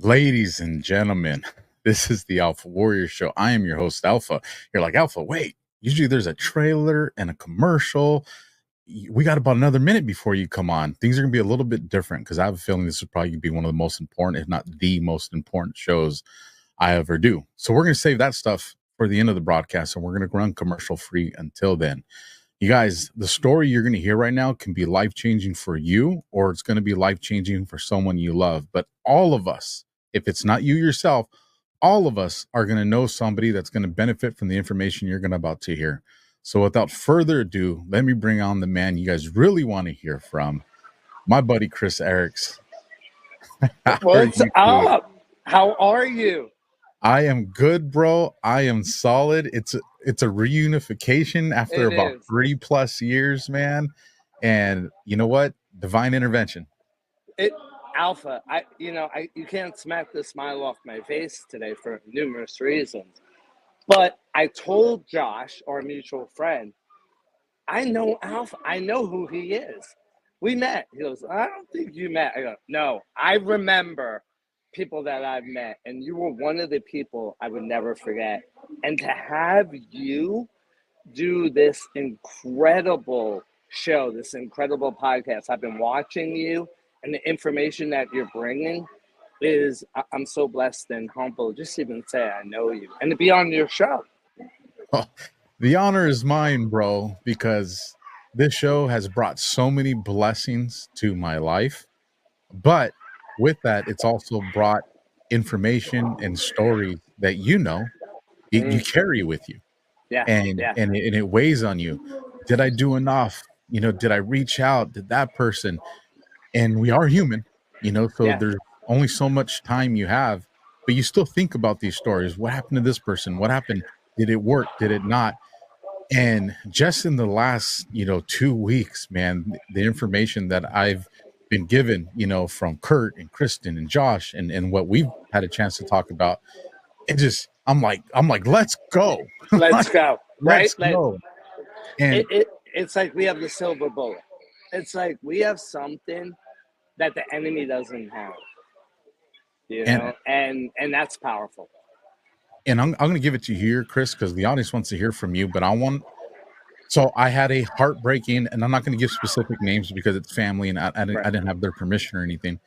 Ladies and gentlemen, this is the Alpha Warrior Show. I am your host, Alpha. You're like, Alpha, wait, usually there's a trailer and a commercial. We got about another minute before you come on. Things are going to be a little bit different because I have a feeling this is probably going to be one of the most important, if not the most important shows I ever do. So we're going to save that stuff for the end of the broadcast and we're going to run commercial free until then. You guys, the story you're going to hear right now can be life changing for you, or it's going to be life changing for someone you love. But all of us, if it's not you yourself, all of us are going to know somebody that's going to benefit from the information you're going to about to hear. So without further ado, let me bring on the man you guys really want to hear from, my buddy Chris Eriks. How are What's you doing? up? How are you? I am good, bro. I am solid. It's a reunification after It about is. 3+ years, man. And you know what? Divine intervention. It Alpha. You can't smack the smile off my face today for numerous reasons. But I told Josh, our mutual friend, I know Alpha. I know who he is. We met. He goes, I don't think you met. I go, no, I remember people that I've met, and you were one of the people I would never forget. And to have you do this incredible show, this incredible podcast. I've been watching you, and the information that you're bringing is, I'm so blessed and humble just to even say I know you and to be on your show. The honor is mine, bro, because this show has brought so many blessings to my life. But with that, it's also brought information and stories that you Mm, carry with you. yeah, and yeah. it weighs on you. Did I do enough? Did I reach out? Did that person? And we are human, so Yeah. there's only so much time you have, but you still think about these stories. What happened to this person? What happened? Did it work? Did it not? And just in the last 2 weeks, man, the information that I've been given, from Kurt and Kristen and Josh, and what we've had a chance to talk about, it just I'm like let's go. Let's go. Right? Let's go. It, And it it's like we have the silver bullet. It's like we have something that the enemy doesn't have, and and that's powerful. I'm going to give it to you here, Chris, because the audience wants to hear from you. But so I had a heartbreaking, and I'm not going to give specific names because it's family, and Right. I didn't have their permission or anything.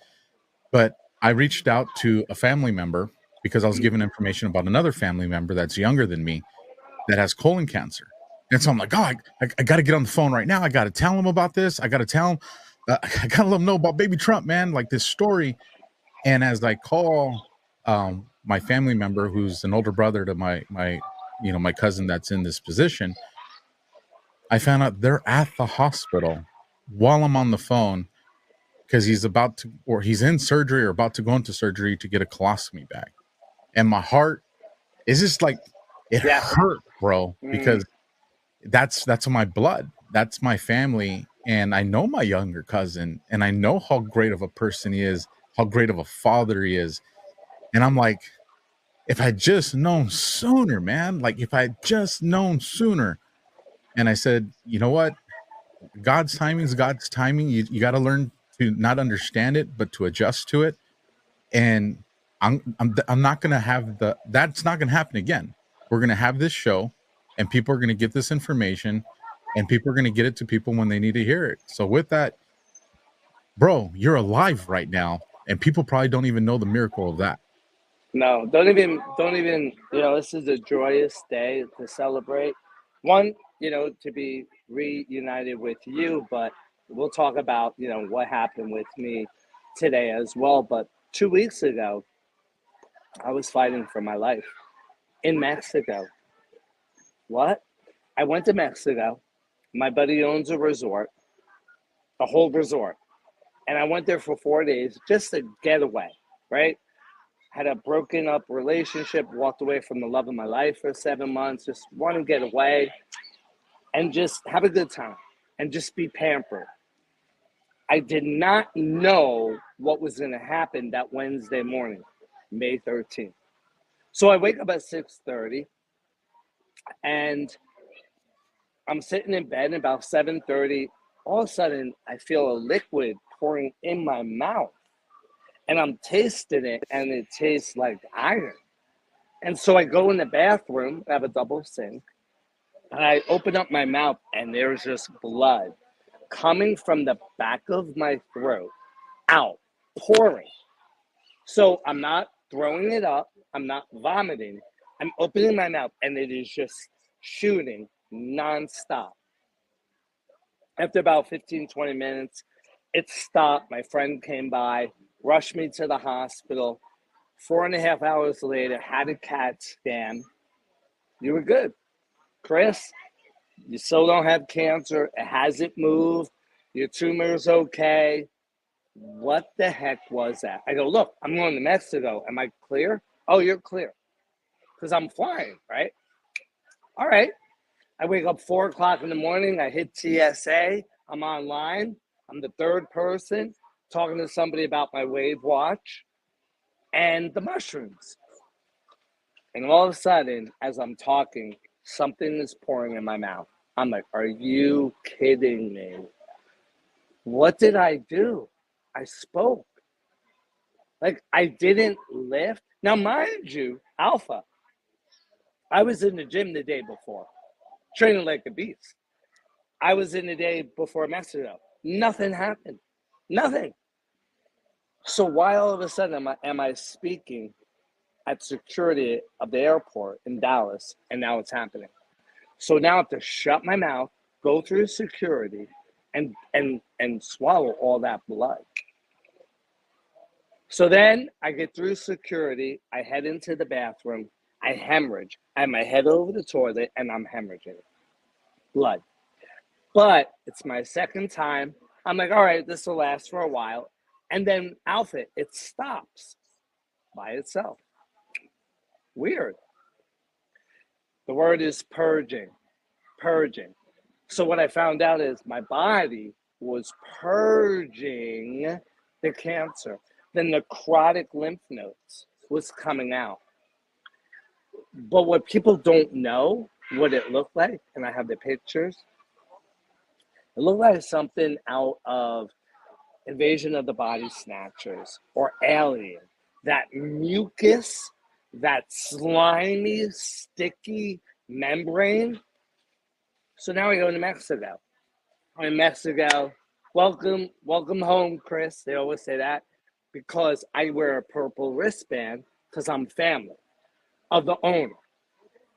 But I reached out to a family member because I was given information about another family member that's younger than me that has colon cancer. And so I'm like, oh, I got to get on the phone right now. I got to tell him about this. I got to tell him, I got to let him know about baby Trump, man, like this story. And as I call my family member, who's an older brother to my cousin that's in this position, I found out they're at the hospital while I'm on the phone because he's in surgery or about to go into surgery to get a colostomy bag. And my heart is just like, it Yeah. hurt, bro, Mm, because that's my blood. That's my family. And I know my younger cousin and I know how great of a person he is, how great of a father he is. And I'm like, if I just known sooner, man, like if I just known sooner. And I said, you know what? God's timing is God's timing. You got to learn to not understand it, but to adjust to it. And I'm not going to have that's not going to happen again. We're going to have this show and people are going to get this information and people are going to get it to people when they need to hear it. So with that, bro, you're alive right now and people probably don't even know the miracle of that. no, don't even. This is a joyous day to celebrate. One, to be reunited with you, but we'll talk about what happened with me today as well. But 2 weeks ago, I was fighting for my life in Mexico. What? I went to Mexico. My buddy owns a resort, a whole resort, and I went there for 4 days just to get away. Right? Had a broken up relationship, walked away from the love of my life for 7 months, just want to get away and just have a good time and just be pampered. I did not know what was going to happen that Wednesday morning, May 13th. So I wake up at 6:30 and I'm sitting in bed, and about 7:30, all of a sudden I feel a liquid pouring in my mouth. and I'm tasting it, and it tastes like iron. And so I go in the bathroom, I have a double sink, and I open up my mouth, and there's just blood coming from the back of my throat out, pouring. So I'm not throwing it up, I'm not vomiting, I'm opening my mouth, and it is just shooting nonstop. After about 15, 20 minutes, it stopped. My friend came by, rushed me to the hospital. 4.5 hours later, had a CAT scan. You were good. Chris, you still don't have cancer. It hasn't moved. Your tumor's okay. What the heck was that? I go, look, I'm going to Mexico. Am I clear? Oh, you're clear. Because I'm flying, right? All right. I wake up 4 o'clock in the morning. I hit TSA. I'm online. I'm the third person talking to somebody about my Wave watch and the mushrooms. And all of a sudden, as I'm talking, something is pouring in my mouth. I'm like, are you kidding me? What did I do? I spoke. Like, I didn't lift. Now, mind you, Alpha, I was in the gym the day before, training like a beast. I was in the day before Mexico. Nothing happened. Nothing. So why all of a sudden am I speaking at security of the airport in Dallas, and now it's happening? So now I have to shut my mouth, go through security, and swallow all that blood. So then I get through security, I head into the bathroom, I hemorrhage. I have my head over the toilet, and I'm hemorrhaging blood. But it's my second time. I'm like, all right, this will last for a while. And then Alpha, it stops by itself. Weird. The word is purging. Purging. So what I found out is my body was purging the cancer. The necrotic lymph nodes was coming out. But what people don't know, what it looked like, and I have the pictures, it looked like something out of Invasion of the Body Snatchers or Alien. That mucus, that slimy, sticky membrane. So now we go to Mexico. I'm in Mexico. Welcome home, Chris. They always say that because I wear a purple wristband because I'm family of the owner.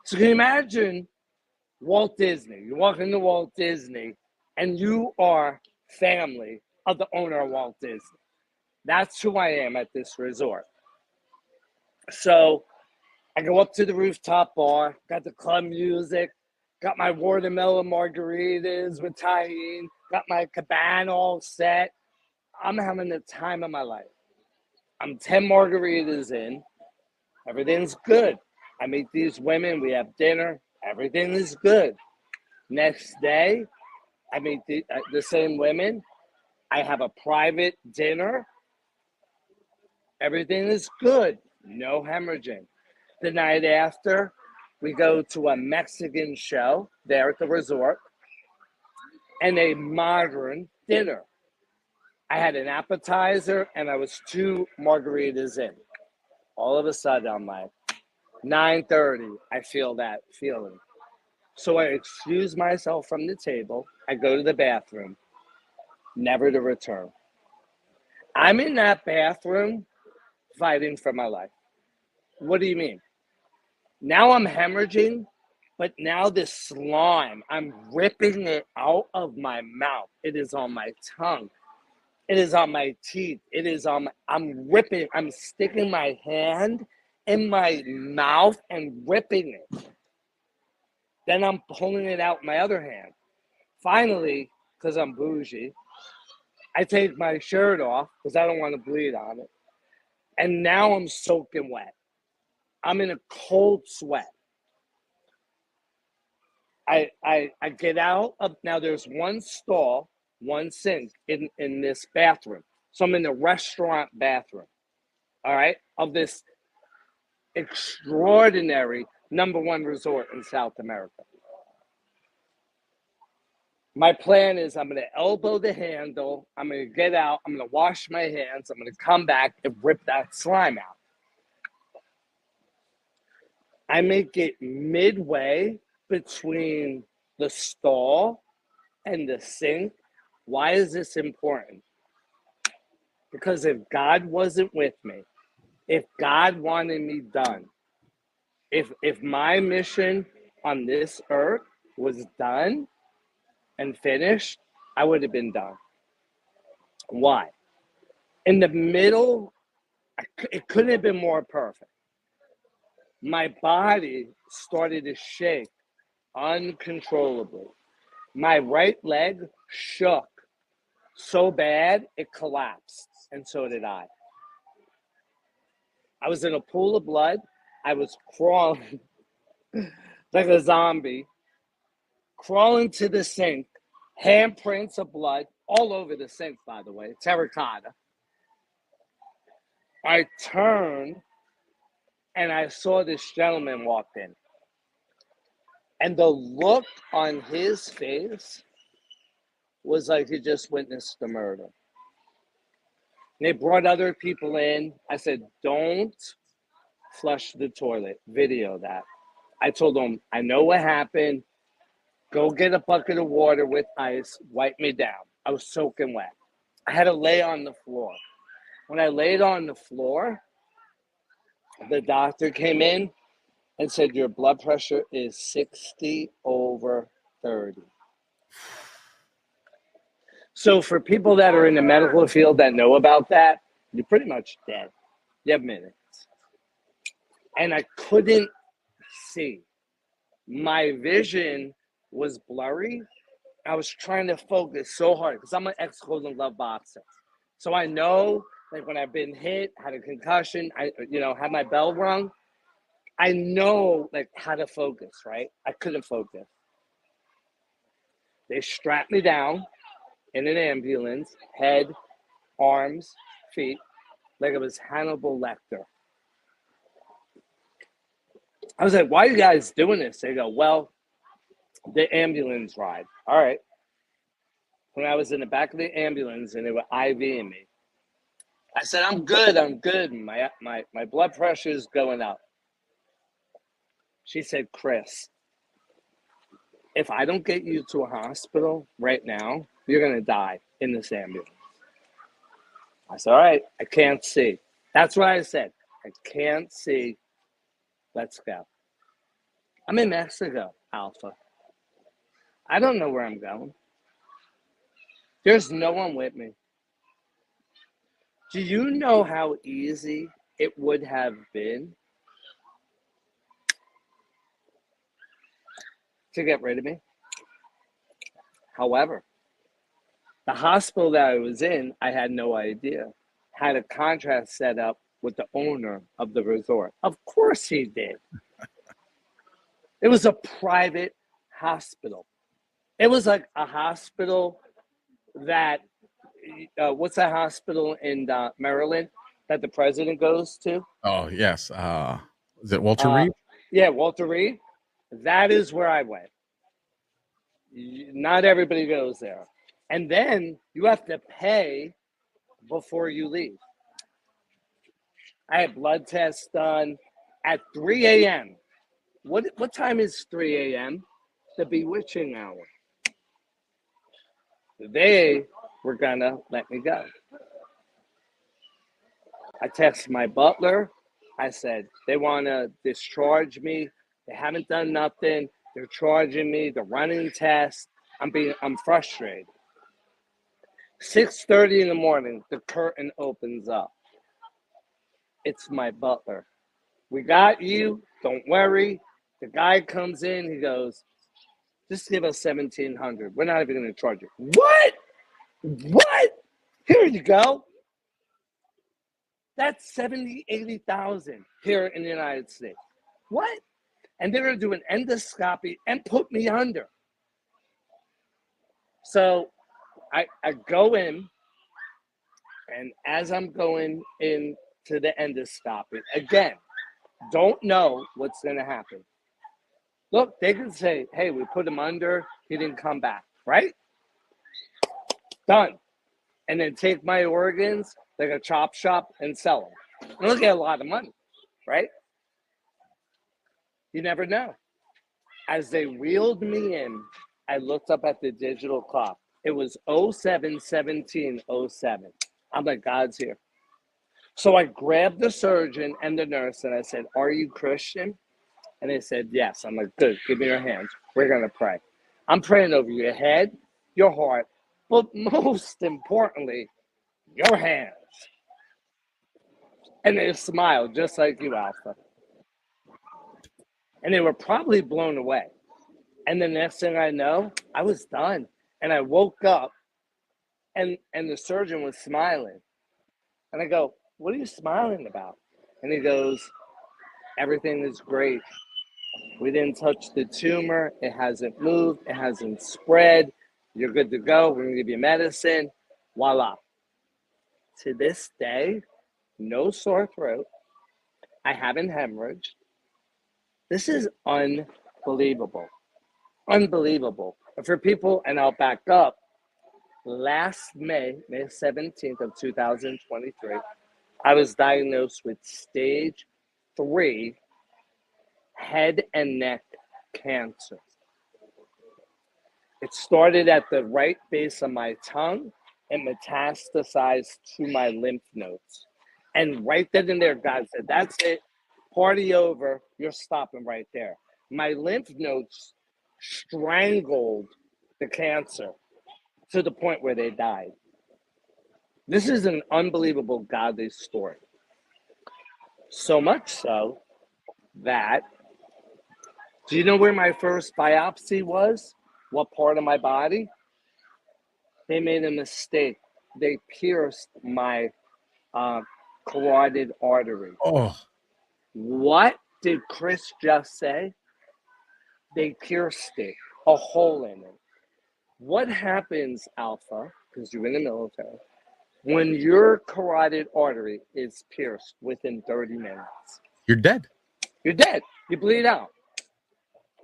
So can you imagine Walt Disney? You walk into Walt Disney and you are family of the owner of Walt Disney. That's who I am at this resort. So I go up to the rooftop bar, got the club music, got my watermelon margaritas with tahini, got my cabana all set. I'm having the time of my life. I'm 10 margaritas in. Everything's good. I meet these women. We have dinner. Everything is good. Next day, I meet the same women. I have a private dinner. Everything is good. No hemorrhaging. The night after, we go to a Mexican show there at the resort and a modern dinner. I had an appetizer and I was 2 margaritas in. All of a sudden, I'm like, 9:30, I feel that feeling. So I excuse myself from the table. I go to the bathroom, never to return. I'm in that bathroom fighting for my life. What do you mean? Now I'm hemorrhaging, but now this slime, I'm ripping it out of my mouth. It is on my tongue. It is on my teeth. I'm ripping, I'm sticking my hand in my mouth and ripping it. Then I'm pulling it out with my other hand. Finally, because I'm bougie, I take my shirt off because I don't want to bleed on it. And now I'm soaking wet. I'm in a cold sweat. I get out of, now there's one stall, one sink in this bathroom. So I'm in the restaurant bathroom, all right, of this extraordinary #1 resort in South America. My plan is I'm going to elbow the handle. I'm going to get out. I'm going to wash my hands. I'm going to come back and rip that slime out. I make it midway between the stall and the sink. Why is this important? Because if God wasn't with me, if God wanted me done, if my mission on this earth was done and finished, I would have been done. Why? In the middle, it couldn't have been more perfect. My body started to shake uncontrollably. My right leg shook so bad it collapsed, and so did I. I was in a pool of blood. I was crawling like a zombie, crawling to the sink, handprints of blood all over the sink, by the way, terracotta. I turned and I saw this gentleman walk in. And the look on his face was like he just witnessed the murder. And they brought other people in. I said, don't flush the toilet. Video that. I told them, I know what happened. Go get a bucket of water with ice. Wipe me down. I was soaking wet. I had to lay on the floor. When I laid on the floor, the doctor came in and said, your blood pressure is 60/30. So for people that are in the medical field that know about that, you're pretty much dead. You have minutes. And I couldn't see. My vision was blurry. I was trying to focus so hard because I'm an ex-Golden Glove boxer. So I know, like when I've been hit, had a concussion, I had my bell rung, I know like how to focus, right? I couldn't focus. They strapped me down in an ambulance, head, arms, feet, like it was Hannibal Lecter. I was like, why are you guys doing this? They go, well, the ambulance ride. All right. When I was in the back of the ambulance and they were IVing me, I said, I'm good. My blood pressure is going up. She said, Chris, if I don't get you to a hospital right now, you're going to die in this ambulance. I said, all right, I can't see. That's what I said. I can't see. Let's go. I'm in Mexico, Alpha. I don't know where I'm going. There's no one with me. Do you know how easy it would have been to get rid of me? However, the hospital that I was in, I had no idea, had a contract set up with the owner of the resort. Of course he did. It was a private hospital. It was like a hospital that, what's that hospital in Maryland that the president goes to? Oh, yes. Is it Walter Reed? Yeah, Walter Reed. That is where I went. Not everybody goes there. And then you have to pay before you leave. I had blood tests done at 3 a.m. What time is 3 a.m.? The bewitching hour. They were gonna let me go. I texted my butler. I said, they want to discharge me. They haven't done nothing. They're charging me. They're running tests. I'm frustrated. 6:30 in the morning, the curtain opens up. It's my butler. We got you. Don't worry. The guy comes in. He goes, just give us $1,700. We're not even going to charge you. What? What? Here you go. That's 70, 80,000 here in the United States. What? And they're going to do an endoscopy and put me under. So I go in, and as I'm going into the endoscopy, again, don't know what's going to happen. Look, they can say, hey, we put him under. He didn't come back, right? Done. And then take my organs like a chop shop and sell them. And look at a lot of money, right? You never know. As they wheeled me in, I looked up at the digital clock. It was 07/17/07. I'm like, God's here. So I grabbed the surgeon and the nurse and I said, are you Christian? And they said, yes. I'm like, good, give me your hands. We're going to pray. I'm praying over your head, your heart, but most importantly, your hands. And they smiled just like you, Alpha. And they were probably blown away. And the next thing I know, I was done. And I woke up and the surgeon was smiling. And I go, what are you smiling about? And he goes, everything is great. We didn't touch the tumor. It hasn't moved. It hasn't spread. You're good to go. We're going to give you medicine. Voila. To this day, no sore throat. I haven't hemorrhaged. This is unbelievable. Unbelievable. And for people, and I'll back up, last May 17th of 2023, I was diagnosed with stage 3 head and neck cancer. It started at the right base of my tongue and metastasized to my lymph nodes. And right then and there, God said, that's it. Party over. You're stopping right there. My lymph nodes strangled the cancer to the point where they died. This is an unbelievable godly story. So much so that, do you know where my first biopsy was? What part of my body? They made a mistake. They pierced my carotid artery. Oh, What did Chris just say? They pierced it, a hole in it. What happens, Alpha, because you're in the military, when your carotid artery is pierced within 30 minutes? you're dead. You're dead. You bleed out.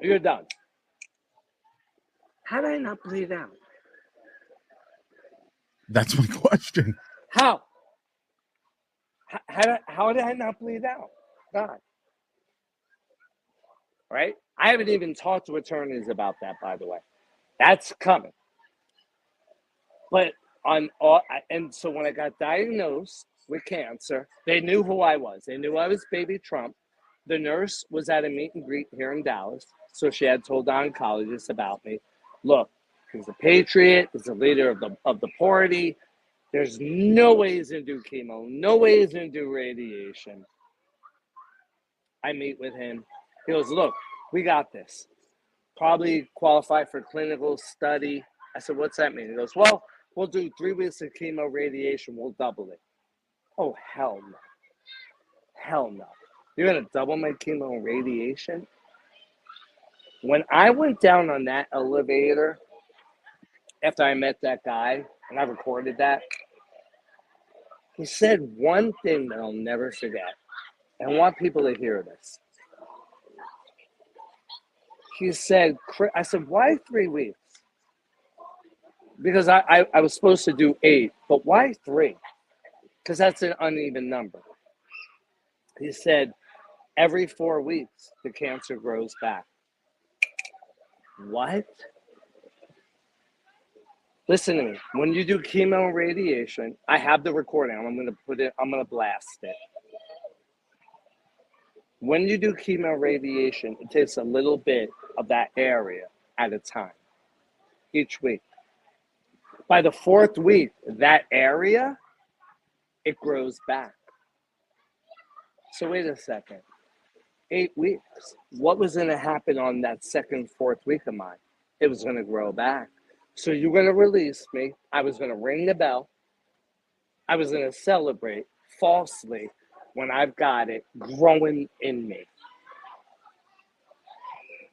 You're done. How did I not bleed out? That's my question. How? How did I not bleed out? God. Right? I haven't even talked to attorneys about that, by the way. That's coming. But and so when I got diagnosed with cancer, they knew who I was. They knew I was baby Trump. The nurse was at a meet and greet here in Dallas, so she had told the oncologist about me. Look, he's a patriot. He's a leader of the party. There's no way he's gonna do chemo. No way he's gonna do radiation. I meet with him. He goes, look, we got this. Probably qualify for clinical study. I said, what's that mean? He goes, well, we'll do 3 weeks of chemo radiation. We'll double it. Oh, hell no. Hell no. You're going to double my chemo radiation? When I went down on that elevator, after I met that guy, and I recorded that, he said one thing that I'll never forget. And I want people to hear this. He said, I said, why 3 weeks? Because I was supposed to do 8, but why 3? Because that's an uneven number. He said, every 4 weeks, the cancer grows back. What? Listen to me. When you do chemo and radiation, I have the recording. I'm going to blast it. When you do chemo radiation, it takes a little bit of that area at a time, each week. By the 4th week, that area, it grows back. So wait a second. 8 weeks. What was going to happen on that 2nd, 4th week of mine? It was going to grow back. So you're going to release me. I was going to ring the bell. I was going to celebrate falsely when I've got it growing in me.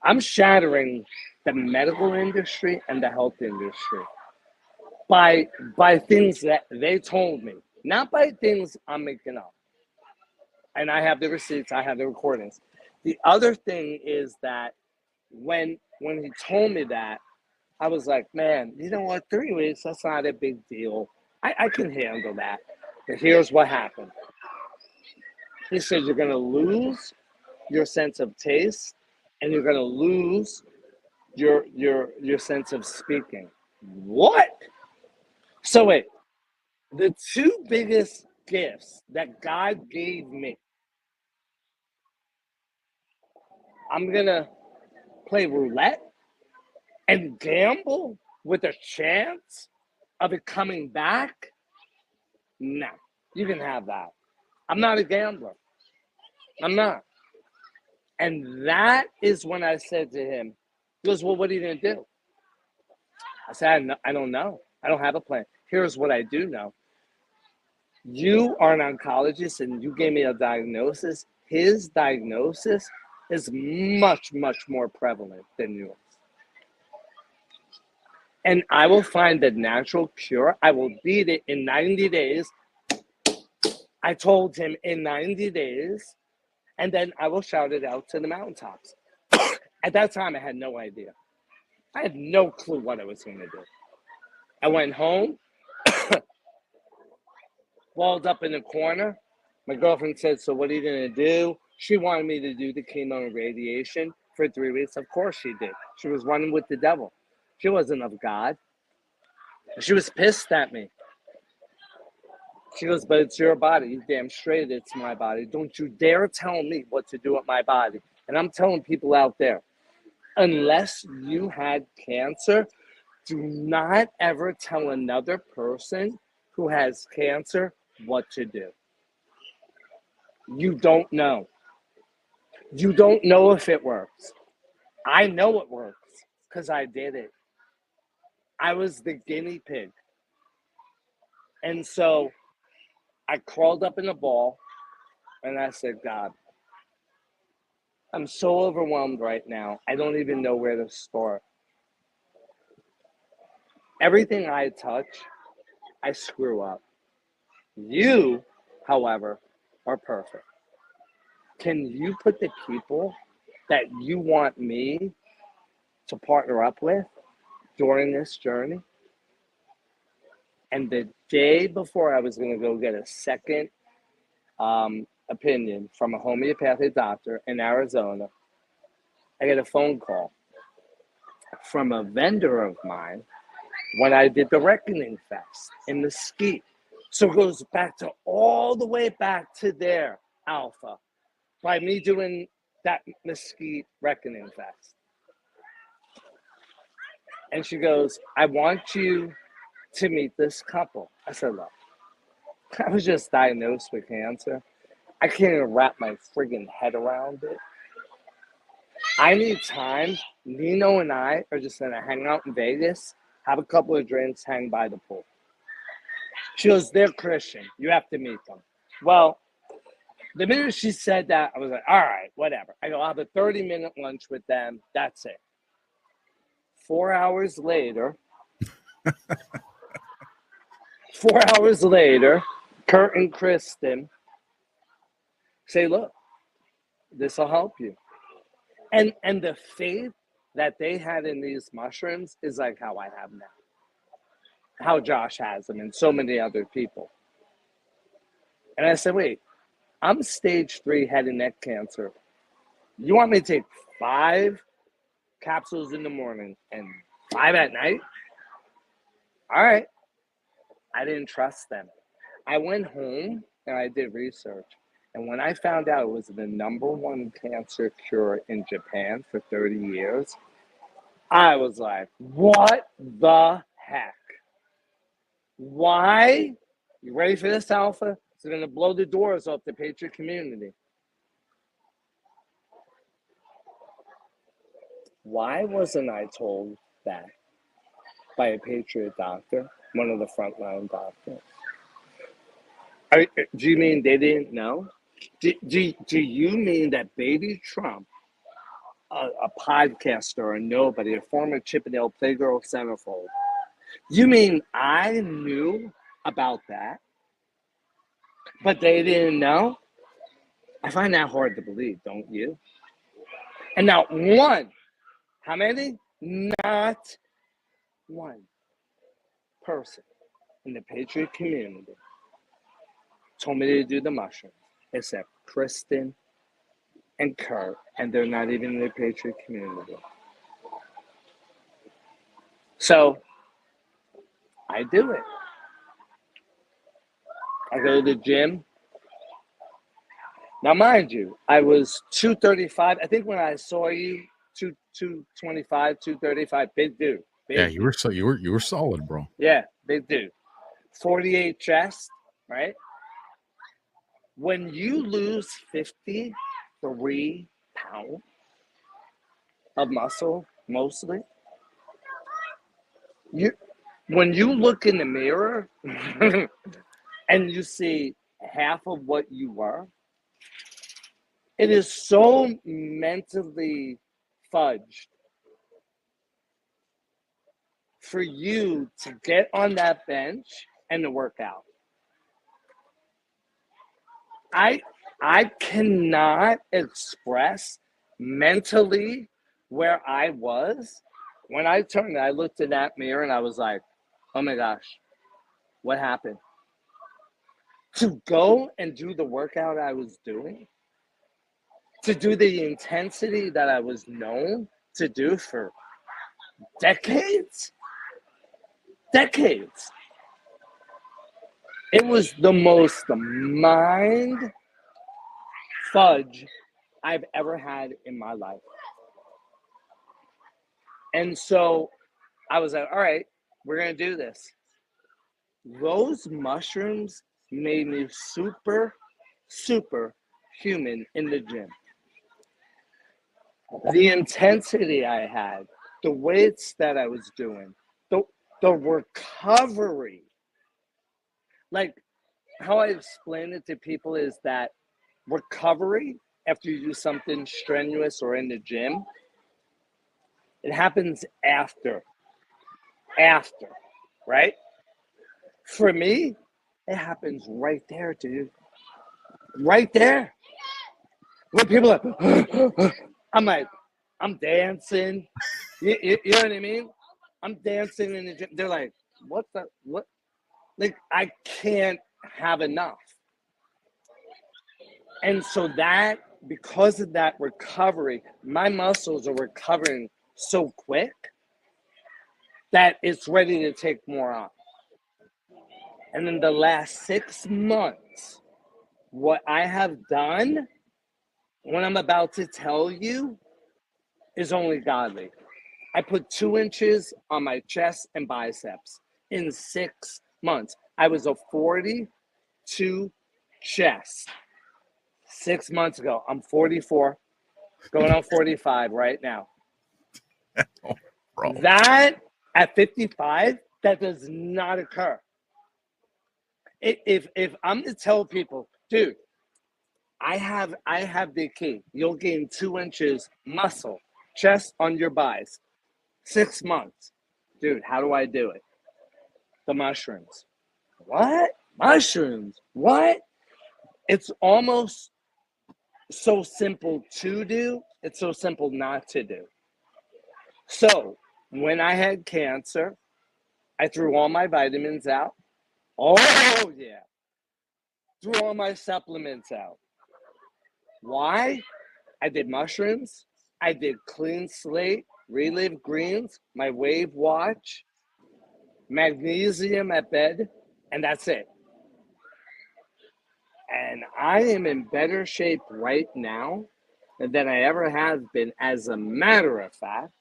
I'm shattering the medical industry and the health industry by things that they told me, not by things I'm making up. And I have the receipts, I have the recordings. The other thing is that when he told me that, I was like, man, you know what? 3 weeks, that's not a big deal. I can handle that. But here's what happened. He said, you're going to lose your sense of taste and you're going to lose your sense of speaking. What? So wait, the two biggest gifts that God gave me, I'm going to play roulette and gamble with a chance of it coming back? No, you can have that. I'm not a gambler. I'm not. And that is when I said to him, he goes, well, what are you going to do? I said, I don't know. I don't have a plan. Here's what I do know. You are an oncologist and you gave me a diagnosis. His diagnosis is much, much more prevalent than yours. And I will find the natural cure. I will beat it in 90 days. I told him in 90 days, and then I will shout it out to the mountaintops. At that time, I had no idea. I had no clue what I was going to do. I went home, balled up in the corner. My girlfriend said, so what are you going to do? She wanted me to do the chemo and radiation for 3 weeks. Of course she did. She was running with the devil. She wasn't of God. She was pissed at me. She goes, but it's your body. You damn straight it's my body. Don't you dare tell me what to do with my body. And I'm telling people out there, unless you had cancer, do not ever tell another person who has cancer what to do. You don't know. You don't know if it works. I know it works because I did it. I was the guinea pig. And so I crawled up in a ball and I said, God, I'm so overwhelmed right now. I don't even know where to start. Everything I touch, I screw up. You, however, are perfect. Can you put the people that you want me to partner up with during this journey? And the day before I was going to go get a second opinion from a homeopathic doctor in Arizona, I get a phone call from a vendor of mine when I did the Reckoning Fest in Mesquite. So it goes back to all the way back to there, Alpha, by me doing that Mesquite Reckoning Fest. And she goes, I want you to meet this couple. I said, look, I was just diagnosed with cancer. I can't even wrap my friggin' head around it. I need time. Nino and I are just gonna hang out in Vegas, have a couple of drinks, hang by the pool. She goes, they're Christian. You have to meet them. Well, the minute she said that, I was like, all right, whatever. I go, I'll have a 30-minute lunch with them. That's it. 4 hours later, 4 hours later, Kurt and Kristen say, look, this will help you. And the faith that they had in these mushrooms is like how I have now. How Josh has them and so many other people. And I said, wait, I'm stage 3 head and neck cancer. You want me to take 5 capsules in the morning and 5 at night? All right. I didn't trust them. I went home and I did research. And when I found out it was the #1 cancer cure in Japan for 30 years, I was like, what the heck? Why? You ready for this, Alpha? It's going to blow the doors off the Patriot community. Why wasn't I told that by a Patriot doctor, one of the frontline doctors? Do you mean they didn't know? Do you mean that Baby Trump, a podcaster, a nobody, a former Chippendale Playgirl centerfold, you mean I knew about that, but they didn't know? I find that hard to believe, don't you? And now one, how many? Not one person in the Patriot community told me to do the mushrooms, except Kristen and Kurt, and they're not even in the Patriot community. So I do it. I go to the gym. Now, mind you, I was 235. I think when I saw you, 225, 235, big dude. Yeah, you were solid, bro. Yeah, big dude. 48 chest, right? When you lose 53 pounds of muscle, mostly, when you look in the mirror and you see half of what you were, it is so mentally fudged for you to get on that bench and to work out. I cannot express mentally where I was when I turned. I looked in that mirror and I was like, "Oh my gosh, what happened?" To go and do the workout I was doing, to do the intensity that I was known to do for decades. It was the most mind fudge I've ever had in my life. And so I was like, all right, we're going to do this. Those mushrooms made me super, super human in the gym. The intensity I had, the weights that I was doing, the recovery. Like how I explain it to people is that recovery after you do something strenuous or in the gym, it happens after, right? For me, it happens right there, dude. Right there. When people are, I'm like, I'm dancing. You know what I mean? I'm dancing in the gym. They're like, what? Like, I can't have enough. And so that, because of that recovery, my muscles are recovering so quick that it's ready to take more on. And in the last 6 months, what I have done, what I'm about to tell you, is only godly. I put 2 inches on my chest and biceps in 6 months. I was a 42 chest 6 months ago. I'm 44, going on 45 right now. Bro. That at 55, that does not occur. If I'm to tell people, dude, I have the key. You'll gain 2 inches muscle, chest on your buys, 6 months. Dude, how do I do it? The mushrooms. What? Mushrooms? What? It's almost so simple to do. It's so simple not to do. So when I had cancer, I threw all my vitamins out. Oh, yeah. Threw all my supplements out. Why? I did mushrooms. I did clean slate, relive greens, my wave watch, magnesium at bed, and that's it. And I am in better shape right now than I ever have been. As a matter of fact,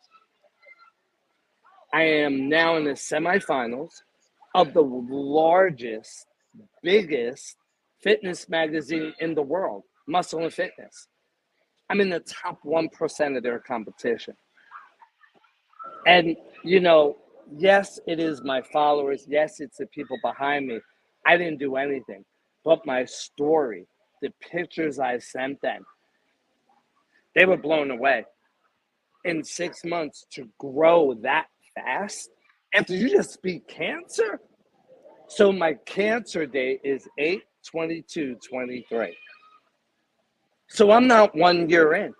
I am now in the semifinals of the largest, biggest fitness magazine in the world, Muscle and Fitness. I'm in the top 1% of their competition. And, you know, yes, it is my followers. Yes, it's the people behind me. I didn't do anything. But my story, the pictures I sent them, they were blown away. In 6 months to grow that fast after you just beat cancer. So my cancer date is 8/22/23. So I'm not 1 year in.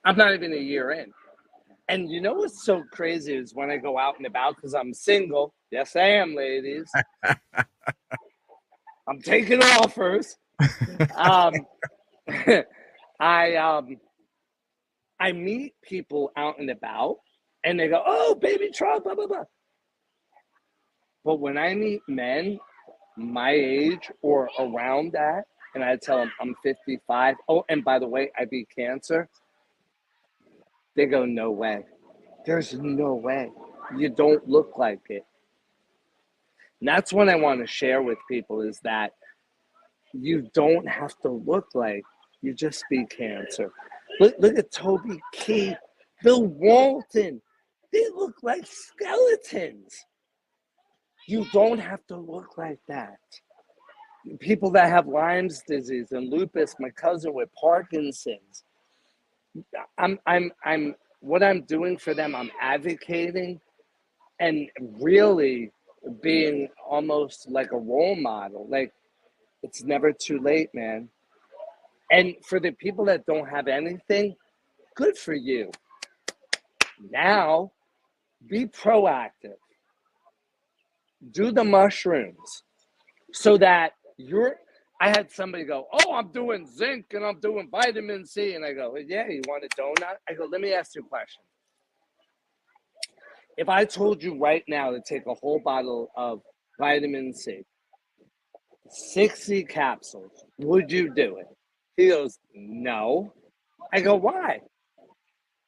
I'm not even a year in. And you know what's so crazy is when I go out and about, because I'm single. Yes, I am, ladies. I'm taking offers. Um, I I meet people out and about, and they go, "Oh, baby Trump, blah blah blah." But when I meet men my age or around that, and I tell them I'm 55. Oh, and by the way, I beat cancer. They go, "No way. There's no way. You don't look like it." And that's what I want to share with people is that you don't have to look like you just beat cancer. Look at Toby Keith, Bill Walton. They look like skeletons. You don't have to look like that. People that have Lyme's disease and lupus, my cousin with Parkinson's, I'm what I'm doing for them, I'm advocating and really being almost like a role model. Like, it's never too late, man. And for the people that don't have anything, good for you. Now, be proactive. Do the mushrooms so that you're. I had somebody go, "Oh, I'm doing zinc and I'm doing vitamin C." And I go, "Yeah, you want a donut?" I go, "Let me ask you a question. If I told you right now to take a whole bottle of vitamin C, 60 capsules, would you do it?" He goes, "No." I go, "Why?"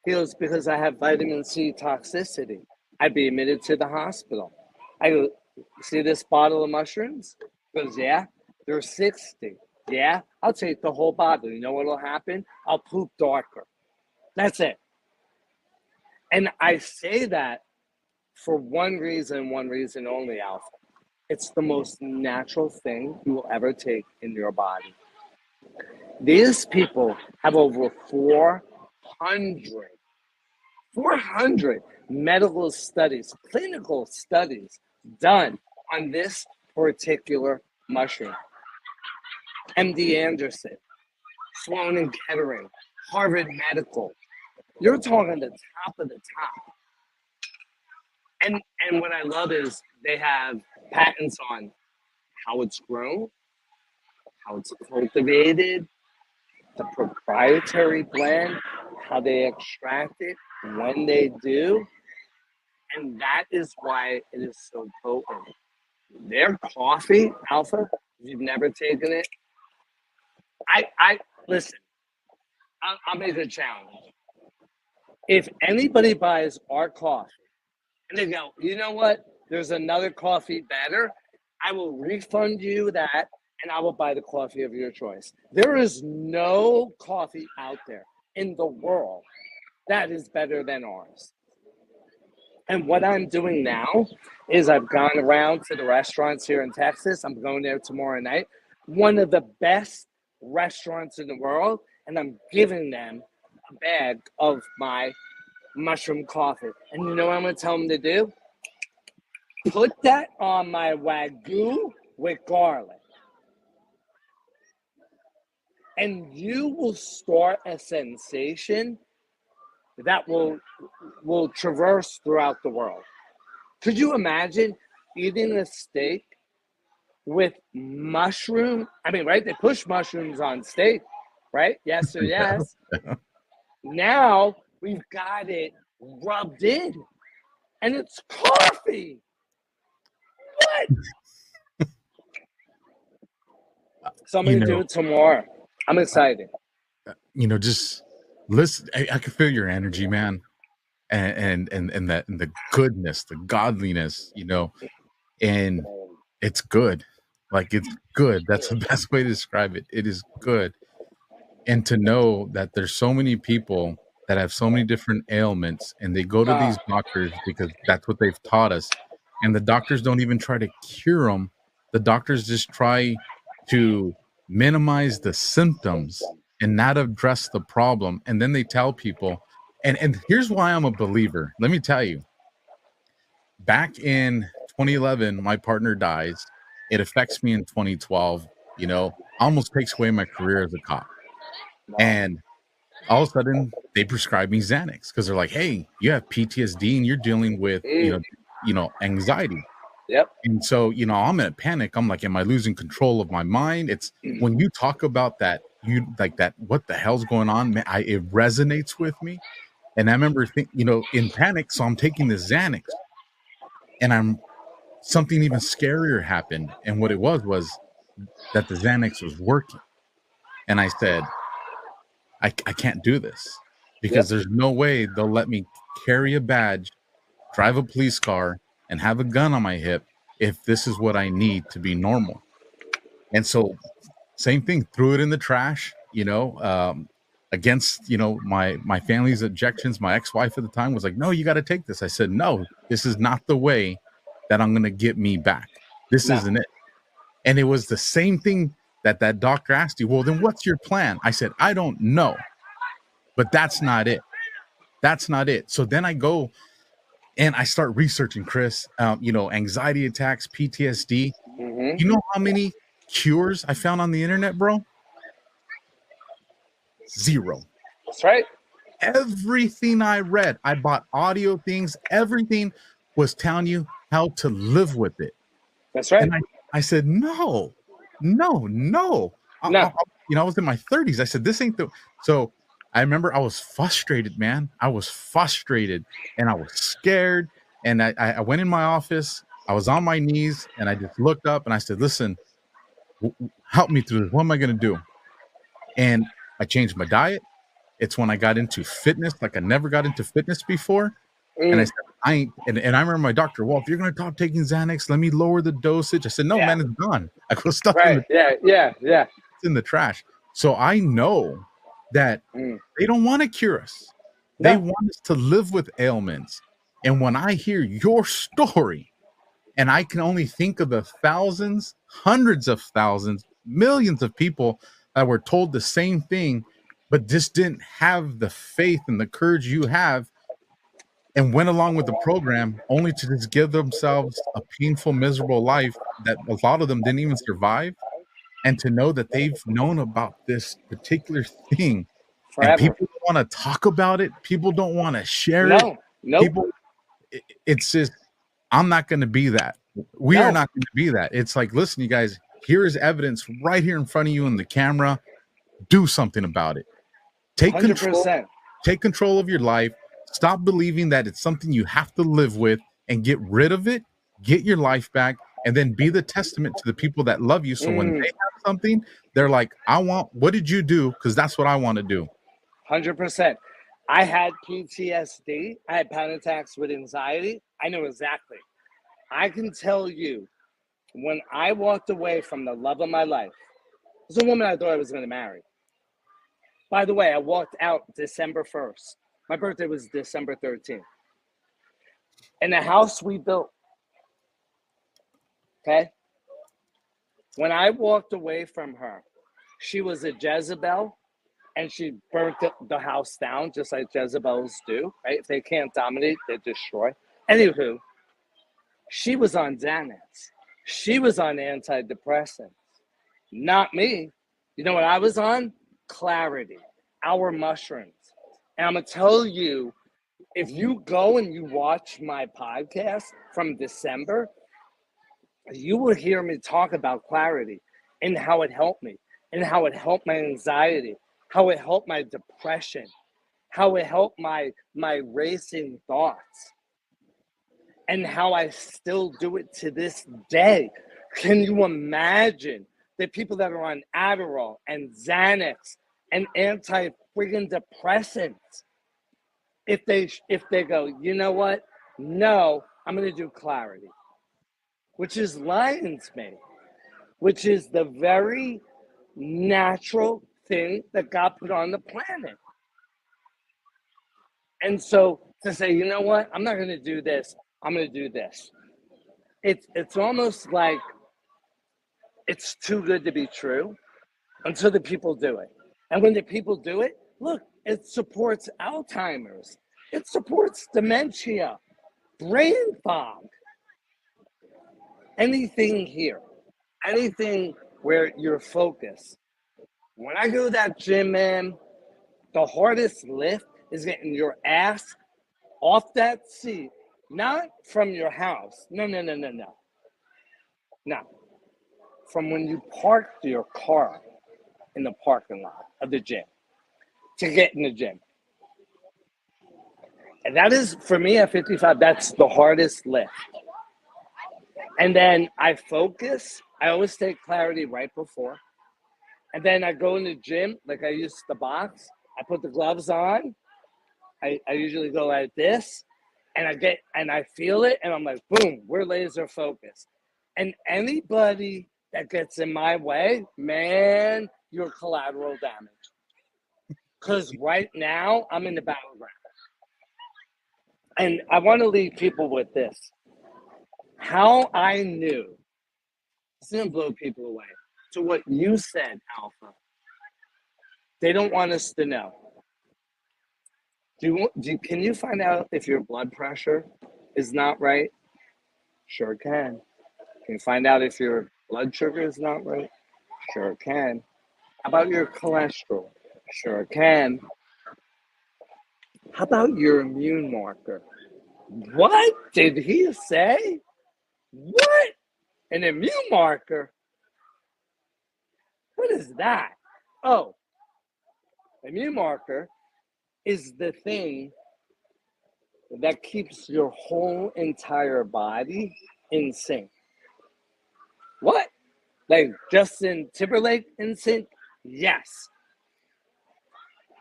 He goes, "Because I have vitamin C toxicity. I'd be admitted to the hospital." I go, "See this bottle of mushrooms?" He goes, "Yeah." There's 60. "Yeah, I'll take the whole bottle. You know what'll happen? I'll poop darker." That's it. And I say that for one reason only, Alpha. It's the most natural thing you will ever take in your body. These people have over 400 medical studies, clinical studies done on this particular mushroom. MD Anderson, Sloan and Kettering, Harvard Medical. You're talking the top of the top. And what I love is they have patents on how it's grown, how it's cultivated, the proprietary blend, how they extract it, when they do. And that is why it is so potent. Their coffee, Alpha, if you've never taken it, I listen, I'll make a challenge. If anybody buys our coffee and they go, "You know what? There's another coffee better," I will refund you that and I will buy the coffee of your choice. There is no coffee out there in the world that is better than ours. And what I'm doing now is I've gone around to the restaurants here in Texas. I'm going there tomorrow night. One of the best restaurants in the world, and I'm giving them a bag of my mushroom coffee. And you know what I'm going to tell them to do? Put that on my Wagyu with garlic. And you will start a sensation that will traverse throughout the world. Could you imagine eating a steak with mushroom? I mean, right? They push mushrooms on steak, right? Yes or Yeah. yes. Now we've got it rubbed in, and it's coffee. What? So I'm You gonna do know, it tomorrow. I'm excited. just listen. I can feel your energy, man, and that and the goodness, the godliness, and it's good. Like it's good. That's the best way to describe it. It is good. And to know that there's so many people that have so many different ailments and they go to Uh, these doctors because that's what they've taught us. And the doctors don't even try to cure them. The doctors just try to minimize the symptoms and not address the problem. And then they tell people, and here's why I'm a believer. Let me tell you, back in 2011, my partner dies. It affects me in 2012, almost takes away my career as a cop. wow. And all of a sudden they prescribe me Xanax because they're like, hey, you have PTSD and you're dealing with, anxiety. Yep. And so, I'm in a panic. I'm like, am I losing control of my mind? It's when you talk about that, you like that, what the hell's going on? Man, it resonates with me. And I remember in panic. So I'm taking this Xanax and something even scarier happened. And what it was that the Xanax was working. And I said, I can't do this Yep. because there's no way they'll let me carry a badge, drive a police car, and have a gun on my hip if this is what I need to be normal. And so, same thing, threw it in the trash, against my family's objections. My ex-wife at the time was like, no, you got to take this. I said, no, this is not the way that I'm going to get me back. This No. isn't it. And it was the same thing that doctor asked you. Well, then what's your plan? I said, I don't know, but that's not it. That's not it. So then I go and I start researching, Chris, anxiety attacks, PTSD. Mm-hmm. You know how many cures I found on the internet, bro? 0. That's right. Everything I read, I bought audio things, everything was telling you how to live with it. That's right. And I said, no. No. I was in my 30s. I said, this ain't the. So I remember I was frustrated, man. I was frustrated and I was scared. And I went in my office. I was on my knees and I just looked up and I said, listen, help me through this. What am I going to do? And I changed my diet. It's when I got into fitness, like I never got into fitness before. And I said, I ain't, and I remember my doctor, well, if you're going to stop taking Xanax, let me lower the dosage. I said, no, man, it's gone. I go stuff in Yeah. It's in the trash. So I know that they don't want to cure us. No. They want us to live with ailments. And when I hear your story, and I can only think of the thousands, hundreds of thousands, millions of people that were told the same thing, but just didn't have the faith and the courage you have and went along with the program only to just give themselves a painful, miserable life that a lot of them didn't even survive. And to know that they've known about this particular thing Forever. and people don't want to talk about it, people don't want to share it. No. People, it's just, I'm not going to be that. We are not going to be that. It's like, listen, you guys, here is evidence right here in front of you in the camera. Do something about it. Take 100%. control. Take control of your life. Stop believing that it's something you have to live with and get rid of it. Get your life back and then be the testament to the people that love you. So when they have something, they're like, what did you do? Because that's what I want to do. 100%. I had PTSD. I had panic attacks with anxiety. I know exactly. I can tell you, when I walked away from the love of my life, it was a woman I thought I was going to marry. By the way, I walked out December 1st. My birthday was December 13th. In the house we built, okay? When I walked away from her, she was a Jezebel, and she burnt the house down just like Jezebels do, right? If they can't dominate, they destroy. Anywho, she was on Xanax. She was on antidepressants. Not me. You know what I was on? Clarity, our mushrooms. And I'm going to tell you, if you go and you watch my podcast from December, you will hear me talk about clarity and how it helped me and how it helped my anxiety, how it helped my depression, how it helped my racing thoughts, and how I still do it to this day. Can you imagine the people that are on Adderall and Xanax and anti-friggin' depressants? If they go, you know what? No, I'm going to do clarity, which is lion's mane, which is the very natural thing that God put on the planet. And so to say, you know what? I'm not going to do this. I'm going to do this. It's almost like it's too good to be true until the people do it. And when the people do it, look, it supports Alzheimer's. It supports dementia, brain fog. Anything here, anything where you're focused. When I go to that gym, man, The hardest lift is getting your ass off that seat, not from your house. No. No. From when you parked your car in the parking lot of the gym to get in the gym. And that is, for me at 55, that's the hardest lift. And then I focus. I always take clarity right before. And then I go in the gym, like I use the box. I put the gloves on. I usually go like this. And I feel it. And I'm like, boom, we're laser focused. And anybody that gets in my way, man, you're collateral damage. Because right now, I'm in the battleground. And I want to leave people with this. How I knew, it's going to blow people away, to what you said, Alpha. They don't want us to know. Can you find out if your blood pressure is not right? Sure can. Can you find out if your blood sugar is not right? Sure can. How about your cholesterol? Sure can. How about your immune marker? What did he say? What? An immune marker? What is that? Oh, immune marker is the thing that keeps your whole entire body in sync. What? Like Justin Timberlake in sync? Yes.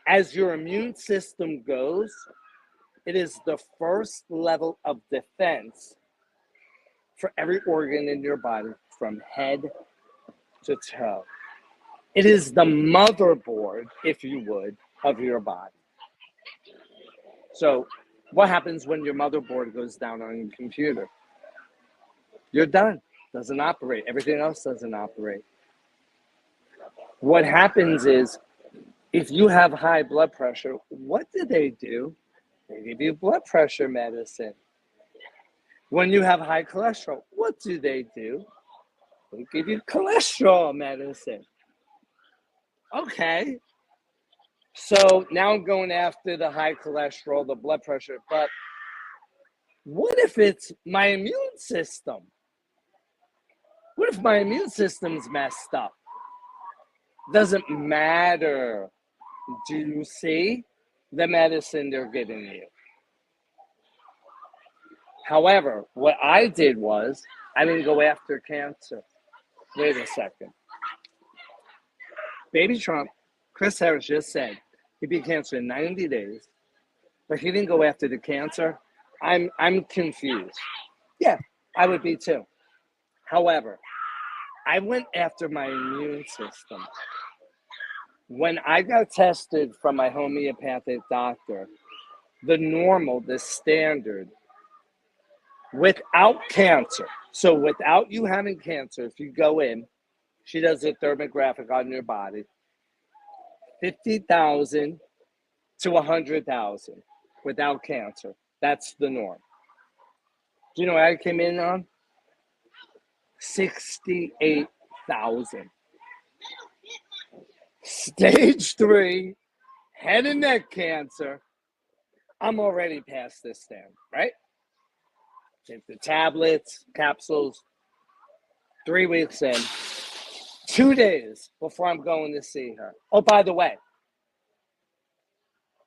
As your immune system goes, it is the first level of defense for every organ in your body from head to toe. It is the motherboard, if you would, of your body. So what happens when your motherboard goes down on your computer? You're done. Doesn't operate. Everything else doesn't operate. What happens is, if you have high blood pressure, what do? They give you blood pressure medicine. When you have high cholesterol, what do? They give you cholesterol medicine. Okay. So now I'm going after the high cholesterol, the blood pressure, but what if it's my immune system? What if my immune system's messed up? Doesn't matter. Do you see the medicine they're giving you? However, what I did was, I didn't go after cancer. Wait a second. Baby Trump, Chris Harris just said he beat cancer in 90 days, but he didn't go after the cancer. I'm confused. Yeah, I would be too. However, I went after my immune system. When I got tested from my homeopathic doctor, the normal, the standard, without cancer, so without you having cancer, if you go in, she does a thermographic on your body, 50,000 to 100,000 without cancer. That's the norm. Do you know what I came in on? 68,000. Stage 3, head and neck cancer. I'm already past this stand, right? Take the tablets, capsules, 3 weeks in, 2 days before I'm going to see her. Oh, by the way,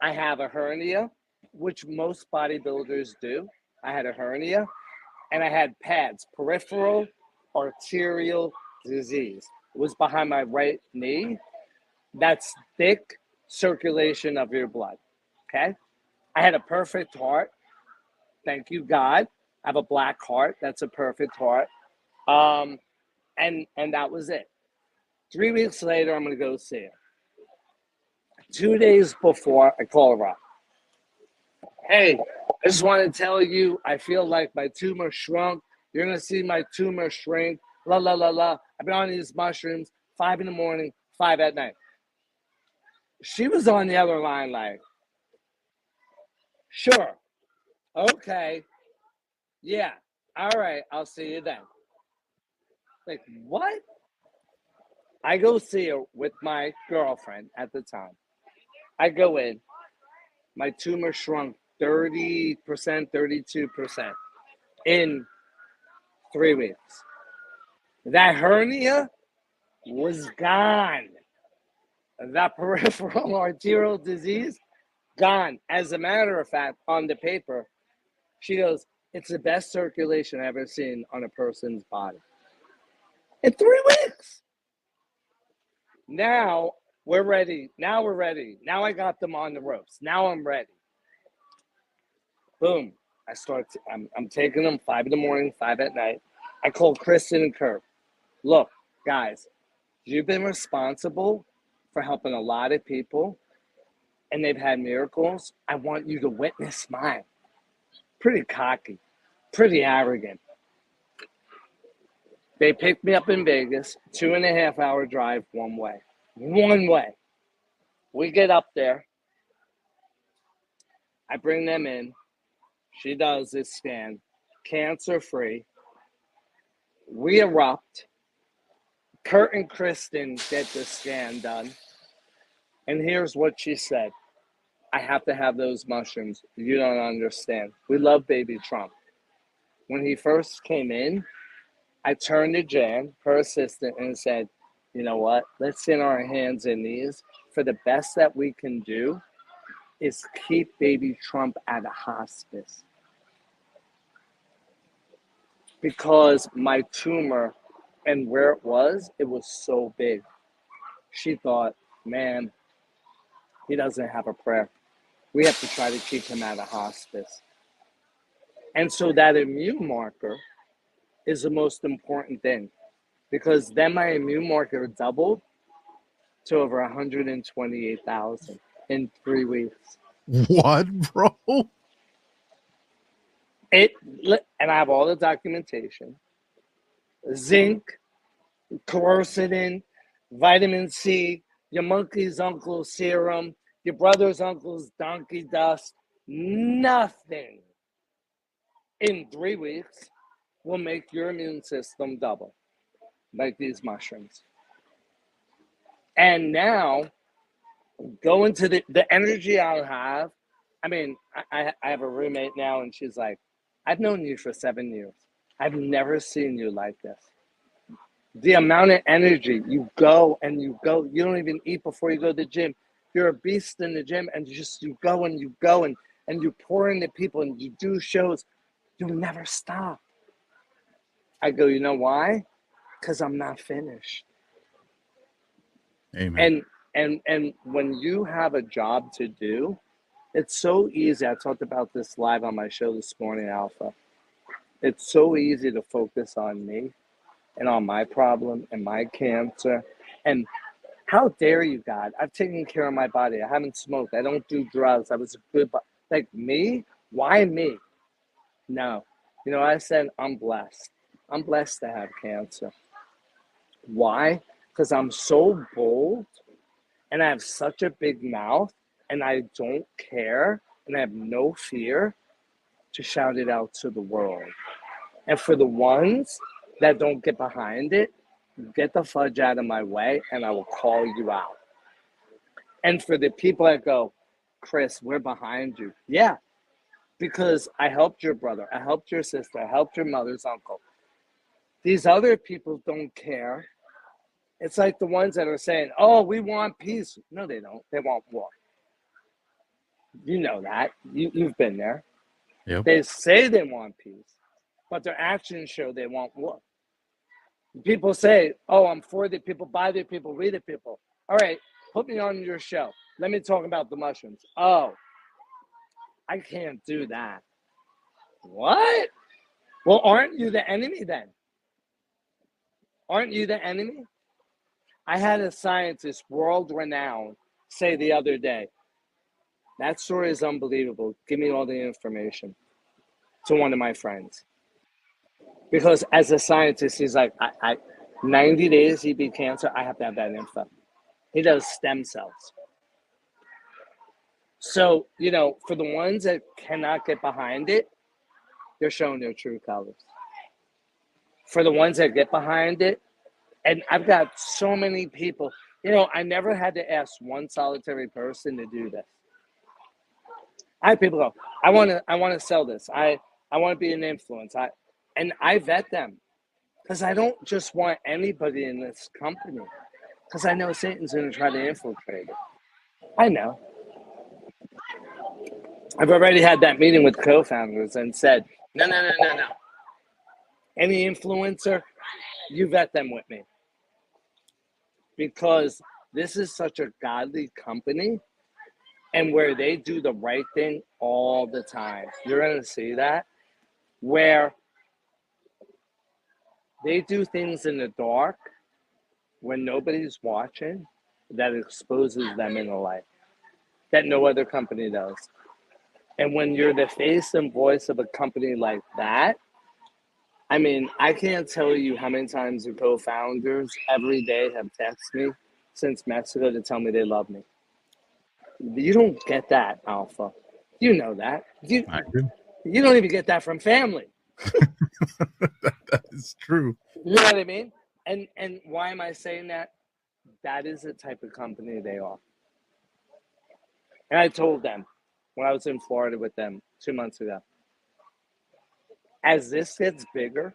I have a hernia, which most bodybuilders do. I had a hernia, and I had PADS, peripheral arterial disease. It was behind my right knee. That's thick circulation of your blood, okay? I had a perfect heart. Thank you, God. I have a black heart. That's a perfect heart. And that was it. 3 weeks later, I'm going to go see her. 2 days before, I call her up. Hey, I just want to tell you, I feel like my tumor shrunk. You're going to see my tumor shrink. La, la, la, la. I've been on these mushrooms, 5 in the morning, 5 at night. She was on the other line like, sure. Okay. Yeah. All right. I'll see you then. Like, what? I go see her with my girlfriend at the time. I go in, my tumor shrunk 30%, 32% in 3 weeks. That hernia was gone. That peripheral arterial disease, gone. As a matter of fact, on the paper, she goes, it's the best circulation I've ever seen on a person's body. In 3 weeks. Now we're ready. Now we're ready. Now I got them on the ropes. Now I'm ready. Boom. I'm taking them 5 in the morning, 5 at night. I call Kristen and Kurt. Look, guys, you've been responsible for helping a lot of people, and they've had miracles. I want you to witness mine. Pretty cocky, pretty arrogant. They picked me up in Vegas, 2.5-hour drive one way. One way. We get up there. I bring them in. She does this scan, cancer-free. We erupt. Kurt and Kristen get the scan done. And here's what she said. I have to have those mushrooms. You don't understand. We love baby Trump. When he first came in, I turned to Jan, her assistant, and said, you know what? Let's get our hands in these. For the best that we can do is keep baby Trump at a hospice. Because my tumor and where it was so big. She thought, man, he doesn't have a prayer. We have to try to keep him at a hospice. And so that immune marker is the most important thing, because then my immune marker doubled to over 128,000 in 3 weeks. What, bro? And I have all the documentation. Zinc, quercetin, vitamin C, your monkey's uncle serum, your brother's uncle's donkey dust. Nothing in 3 weeks will make your immune system double, like these mushrooms. And now, go into the energy I'll have. I mean, I have a roommate now, and she's like, I've known you for 7 years. I've never seen you like this. The amount of energy, you go and you go. You don't even eat before you go to the gym. You're a beast in the gym, and you go and you go and you pour into people and you do shows. You'll never stop. I go, you know why? Because I'm not finished. Amen. And when you have a job to do, it's so easy. I talked about this live on my show this morning, Alpha. It's so easy to focus on me and on my problem and my cancer. And how dare you, God? I've taken care of my body. I haven't smoked. I don't do drugs. I was a good, like me? Why me? No. You know, I said, I'm blessed. I'm blessed to have cancer. Why? Because I'm so bold and I have such a big mouth and I don't care and I have no fear to shout it out to the world. And for the ones that don't get behind it, get the fudge out of my way and I will call you out. And for the people that go, Chris, we're behind you. Yeah, because I helped your brother, I helped your sister, I helped your mother's uncle. These other people don't care. It's like the ones that are saying, oh, we want peace. No, they don't. They want war. You know that. You've been there. Yep. They say they want peace, but their actions show they want war. People say, oh, I'm for the people, by the people, read the people. All right, put me on your show. Let me talk about the mushrooms. Oh, I can't do that. What? Well, aren't you the enemy then? Aren't you the enemy? I had a scientist, world-renowned, say the other day, that story is unbelievable. Give me all the information, to one of my friends. Because as a scientist, he's like, 90 days he beat cancer, I have to have that info. He does stem cells. So, you know, for the ones that cannot get behind it, they're showing their true colors. For the ones that get behind it, and I've got so many people, I never had to ask one solitary person to do this. I have people go, I want to sell this. I want to be an influence. And I vet them because I don't just want anybody in this company because I know Satan's going to try to infiltrate it. I know. I've already had that meeting with co-founders and said, no. Any influencer, you vet them with me. Because this is such a godly company and where they do the right thing all the time. You're going to see that. Where they do things in the dark when nobody's watching that exposes them in the light that no other company does. And when you're the face and voice of a company like that, I mean, I can't tell you how many times the co-founders every day have texted me since Mexico to tell me they love me. You don't get that, Alpha. You know that. I do. You don't even get that from family. That is true. You know what I mean? And why am I saying that? That is the type of company they are. And I told them when I was in Florida with them 2 months ago, as this gets bigger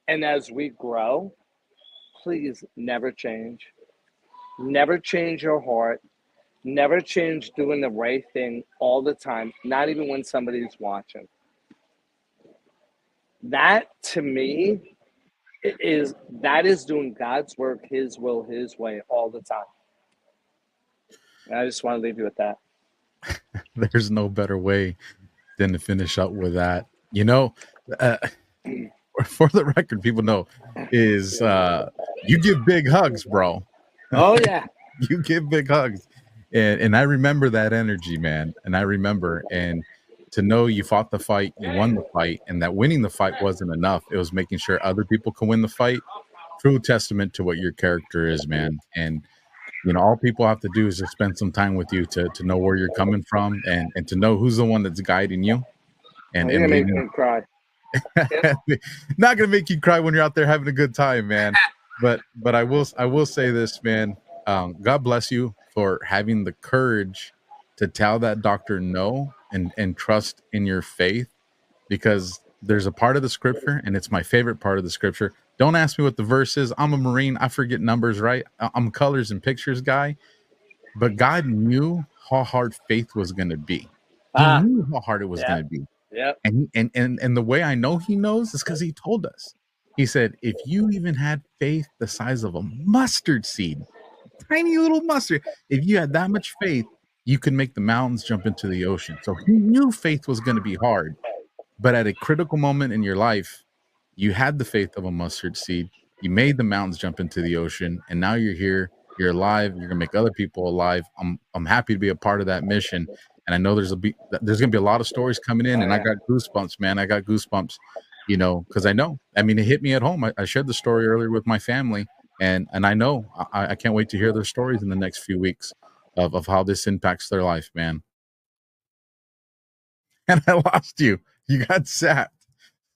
and as we grow, please never change. Never change your heart. Never change doing the right thing all the time, not even when somebody's watching. That, to me, that is doing God's work, His will, His way all the time. And I just want to leave you with that. There's no better way than to finish up with that. For the record, people know is you give big hugs, bro. Oh yeah. You give big hugs. And I remember that energy, man. And I remember, and to know you fought the fight, you won the fight, and that winning the fight wasn't enough. It was making sure other people can win the fight. True testament to what your character is, man. And all people have to do is just spend some time with you to know where you're coming from and to know who's the one that's guiding you. And You're gonna make me cry. Not gonna make you cry when you're out there having a good time, man. But I will say this, man. God bless you for having the courage to tell that doctor no and trust in your faith, because there's a part of the scripture, and it's my favorite part of the scripture. Don't ask me what the verse is. I'm a Marine. I forget numbers, right? I'm colors and pictures guy. But God knew how hard faith was going to be. He knew how hard it was going to be. Yep. And the way I know He knows is because He told us. He said, if you even had faith the size of a mustard seed, tiny little mustard, if you had that much faith, you could make the mountains jump into the ocean. So He knew faith was going to be hard. But at a critical moment in your life, you had the faith of a mustard seed. You made the mountains jump into the ocean, and now you're here. You're alive. You're gonna make other people alive. I'm happy to be a part of that mission. And I know there's gonna be a lot of stories coming in, and I got goosebumps, man. I got goosebumps, because I know. I mean, it hit me at home. I shared the story earlier with my family, and I know I can't wait to hear their stories in the next few weeks of how this impacts their life, man. And I lost you. You got zapped.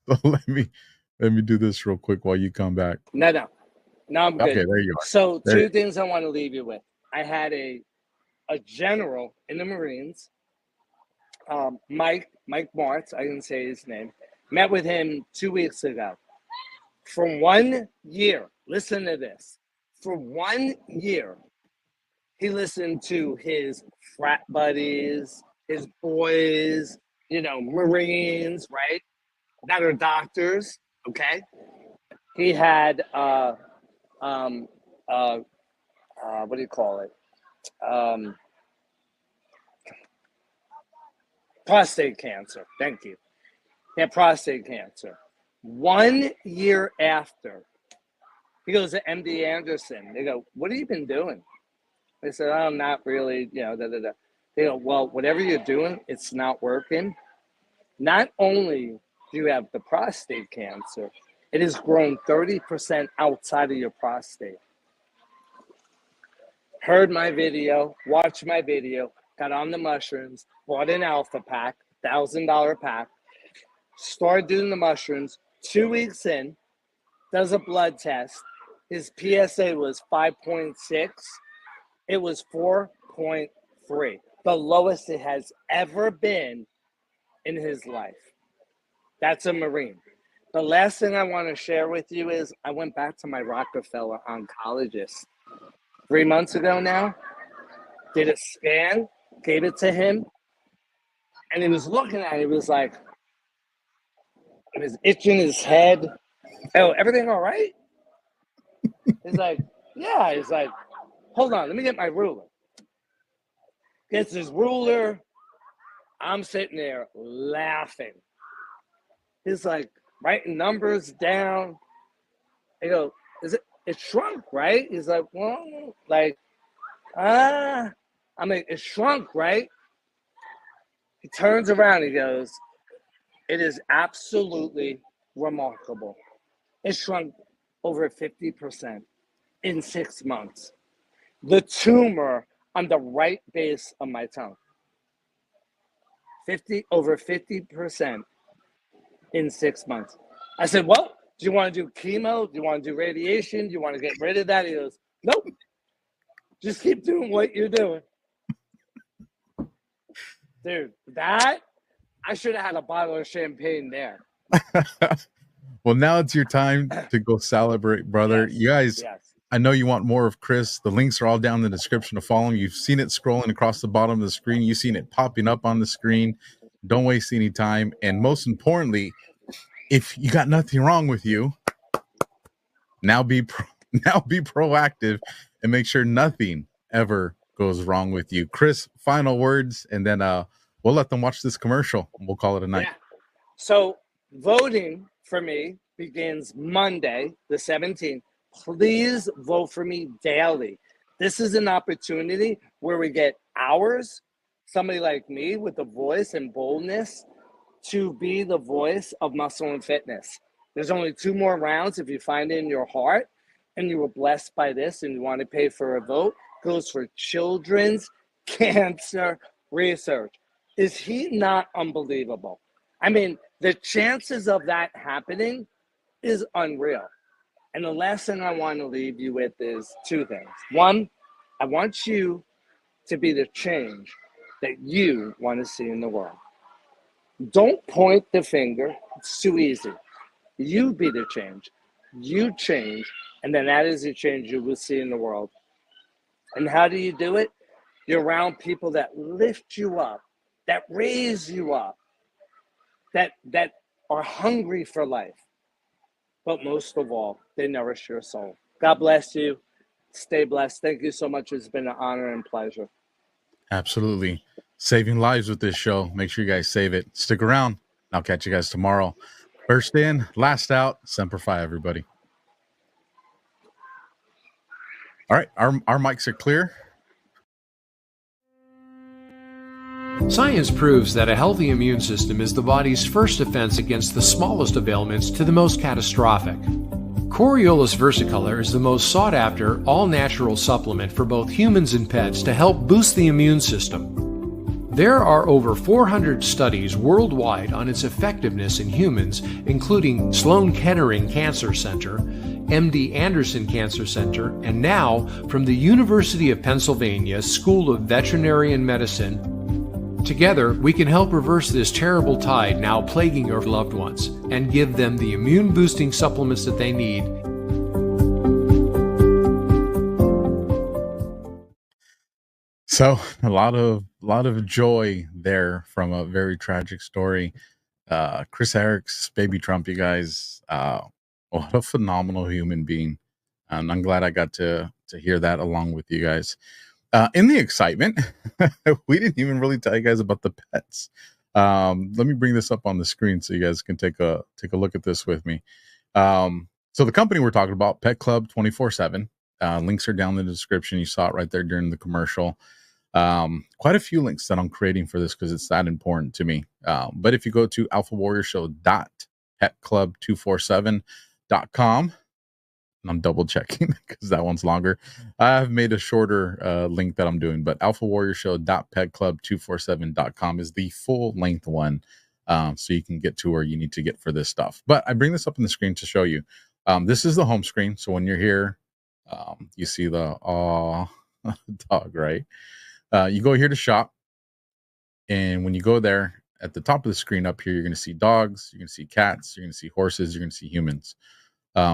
So let me do this real quick while you come back. No, I'm good. Okay, there you are. So two things I want to leave you with. I had a general in the Marines, Mike Martz, I didn't say his name, met with him 2 weeks ago. For 1 year, listen to this. For 1 year, he listened to his frat buddies, his boys, Marines, right? That are doctors, okay? He had what do you call it? Prostate cancer. Thank you. He had prostate cancer. 1 year after, he goes to MD Anderson. They go, what have you been doing? They said, oh, not really, They go, well, whatever you're doing, it's not working. Not only do you have the prostate cancer, it has grown 30% outside of your prostate. Heard my video, watched my video, got on the mushrooms, bought an alpha pack, $1,000 pack, started doing the mushrooms. 2 weeks in, does a blood test. His PSA was 5.6. It was 4.3, the lowest it has ever been in his life. That's a Marine. The last thing I want to share with you is I went back to my Rockefeller oncologist 3 months ago now, did a scan, gave it to him, and he was looking at it. He was like, he was itching his head. Oh, everything all right? He's like, yeah. He's like, hold on, let me get my ruler. Gets his ruler. I'm sitting there laughing. He's like writing numbers down. I go, it shrunk, right? He's like, well, like, I mean, it shrunk, right? He turns around, he goes, it is absolutely remarkable. It shrunk over 50% in 6 months. The tumor on the right base of my tongue, over 50% in 6 months. I said, well, do you want to do chemo? Do you want to do radiation? Do you want to get rid of that? He goes, nope. Just keep doing what you're doing. Dude, that, I should have had a bottle of champagne there. Well, now it's your time to go celebrate, brother. Yes, you guys, yes. I know you want more of Chris. The links are all down in the description to follow him. You've seen it scrolling across the bottom of the screen. You've seen it popping up on the screen. Don't waste any time. And most importantly, if you got nothing wrong with you, now be proactive and make sure nothing ever goes wrong with you. Chris, final words, and then we'll let them watch this commercial. We'll call it a night. Yeah. So voting for me begins Monday, the 17th. Please vote for me daily. This is an opportunity where we get hours, somebody like me with the voice and boldness to be the voice of muscle and fitness. There's only 2 more rounds. If you find it in your heart and you were blessed by this and you want to pay for a vote, goes for children's cancer research. Is he not unbelievable? I mean, the chances of that happening is unreal. And the last thing I want to leave you with is 2 things. 1, I want you to be the change that you want to see in the world. Don't point the finger. It's too easy. You be the change. You change, and then that is the change you will see in the world. And how do you do it? You're around people that lift you up, that raise you up, that are hungry for life. But most of all, they nourish your soul. God bless you. Stay blessed. Thank you so much. It's been an honor and pleasure. Absolutely. Saving lives with this show. Make sure you guys save it. Stick around. I'll catch you guys tomorrow. First in, last out. Semper Fi, everybody. All right. Our mics are clear. Science proves that a healthy immune system is the body's first defense against the smallest of ailments to the most catastrophic. Coriolus versicolor is the most sought-after, all-natural supplement for both humans and pets to help boost the immune system. There are over 400 studies worldwide on its effectiveness in humans, including Sloan Kettering Cancer Center, MD Anderson Cancer Center, and now from the University of Pennsylvania School of Veterinary Medicine. Together, we can help reverse this terrible tide now plaguing your loved ones and give them the immune-boosting supplements that they need. So, a lot of joy there from a very tragic story. Chris Herick's baby Trump, you guys. What a phenomenal human being. And I'm glad I got to hear that along with you guys. In the excitement, we didn't even really tell you guys about the pets. Let me bring this up on the screen so you guys can take a look at this with me. So the company we're talking about, Pet Club 24/7. Links are down in the description. You saw it right there during the commercial. Quite a few links that I'm creating for this because it's that important to me. But if you go to alphawarriorshow.petclub247.com, and I'm double checking because that one's longer. I've made a shorter link that I'm doing, but alphawarriorshow.petclub247.com is the full length one. So you can get to where you need to get for this stuff. But I bring this up on the screen to show you. This is the home screen. So when you're here, you see the dog, right? You go here to shop. And when you go there, at the top of the screen up here, you're going to see dogs, you're going to see cats, you're going to see horses, you're going to see humans.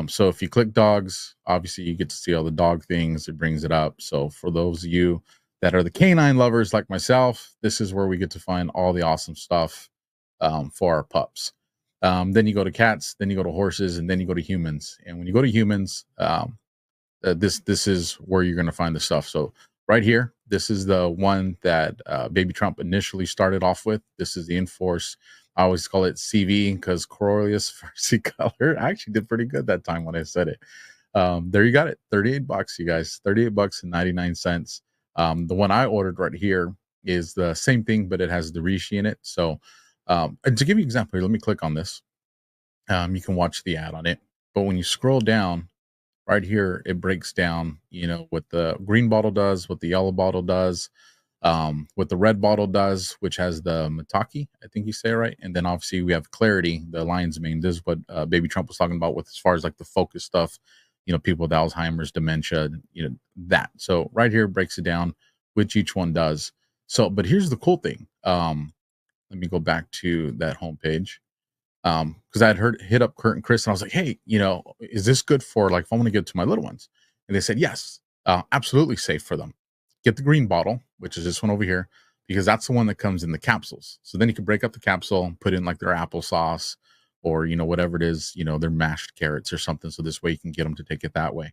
So if you click dogs, obviously you get to see all the dog things. It brings it up. So for those of you that are the canine lovers like myself, this is where we get to find all the awesome stuff for our pups. Then you go to cats, then you go to horses, and then you go to humans. And when you go to humans, this is where you're going to find the stuff. So right here, this is the one that Baby Trump initially started off with. This is the Enforce. I always call it CV because Coriolis versicolor. I actually did pretty good that time when I said it. There you got it. $38, you guys. $38.99. The one I ordered right here is the same thing, but it has the Rishi in it. So and to give you an example here, let me click on this. You can watch the ad on it. But when you scroll down, right here, it breaks down, what the green bottle does, what the yellow bottle does, what the red bottle does, which has the Mataki, I think you say it right. And then obviously we have Clarity, the lion's mane. This is what Baby Trump was talking about with as far as like the focus stuff, people with Alzheimer's, dementia, that. So right here breaks it down, which each one does. So, but here's the cool thing. Let me go back to that homepage. Because I had hit up Kurt and Chris and I was like, hey, is this good for like if I want to give it to my little ones? And they said, yes, absolutely safe for them. Get the green bottle, which is this one over here, because that's the one that comes in the capsules. So then you can break up the capsule and put in like their applesauce or, whatever it is, their mashed carrots or something. So this way you can get them to take it that way.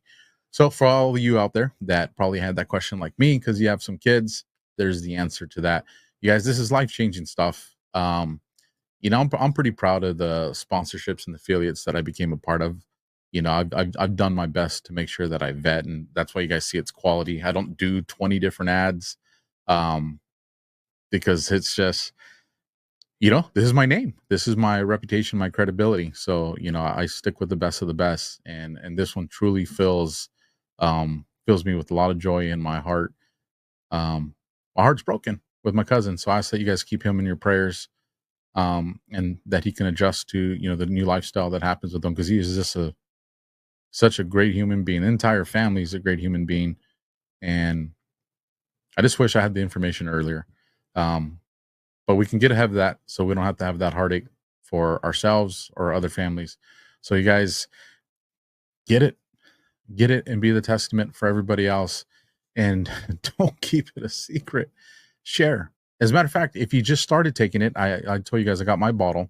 So for all of you out there that probably had that question like me, because you have some kids, there's the answer to that. You guys, this is life-changing stuff. I'm pretty proud of the sponsorships and affiliates that I became a part of. I've done my best to make sure that I vet, and that's why you guys see it's quality. I don't do 20 different ads, because it's just, this is my name, this is my reputation, my credibility. So I stick with the best of the best, and this one truly fills me with a lot of joy in my heart. My heart's broken with my cousin, so I ask that you guys keep him in your prayers. And that he can adjust to, the new lifestyle that happens with him, because he is just such a great human being. The entire family is a great human being. And I just wish I had the information earlier. But we can get ahead of that so we don't have to have that heartache for ourselves or other families. So you guys get it and be the testament for everybody else. And don't keep it a secret. Share. As a matter of fact, if you just started taking it, I told you guys I got my bottle.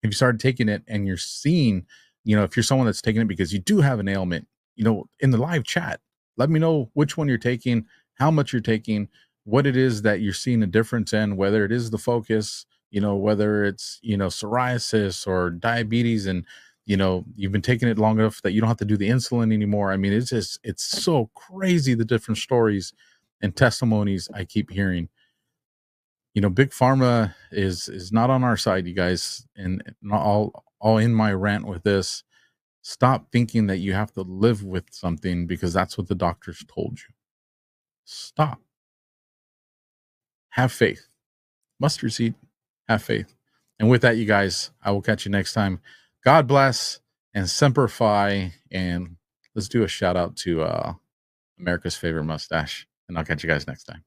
If you started taking it and you're seeing, if you're someone that's taking it because you do have an ailment, in the live chat, let me know which one you're taking, how much you're taking, what it is that you're seeing a difference in, whether it is the focus, whether it's, psoriasis or diabetes, and, you've been taking it long enough that you don't have to do the insulin anymore. I mean, it's so crazy, the different stories and testimonies I keep hearing. Big Pharma is not on our side, you guys, and all in my rant with this. Stop thinking that you have to live with something because that's what the doctors told you. Stop. Have faith. Mustard seed. Have faith. And with that, you guys, I will catch you next time. God bless and Semper Fi. And let's do a shout out to America's favorite mustache. And I'll catch you guys next time.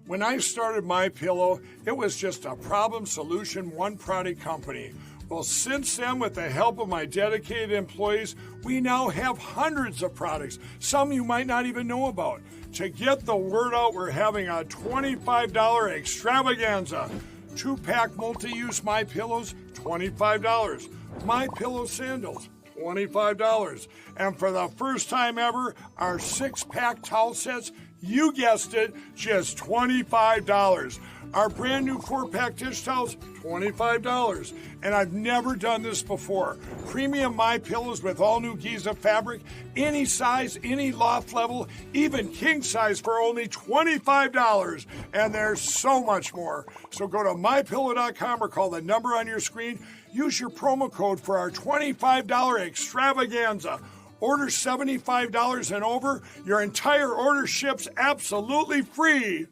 When I started MyPillow, it was just a problem solution, one product company. Well, since then, with the help of my dedicated employees, we now have hundreds of products, some you might not even know about. To get the word out, we're having a $25 extravaganza. 2-pack multi-use MyPillows, $25. MyPillow sandals, $25. And for the first time ever, our 6-pack towel sets, you guessed it, just $25. Our brand new 4-pack dish towels, $25. And I've never done this before. Premium MyPillows with all new Giza fabric, any size, any loft level, even king size for only $25. And there's so much more. So go to MyPillow.com or call the number on your screen. Use your promo code for our $25 extravaganza. Order $75 and over. Your entire order ships absolutely free.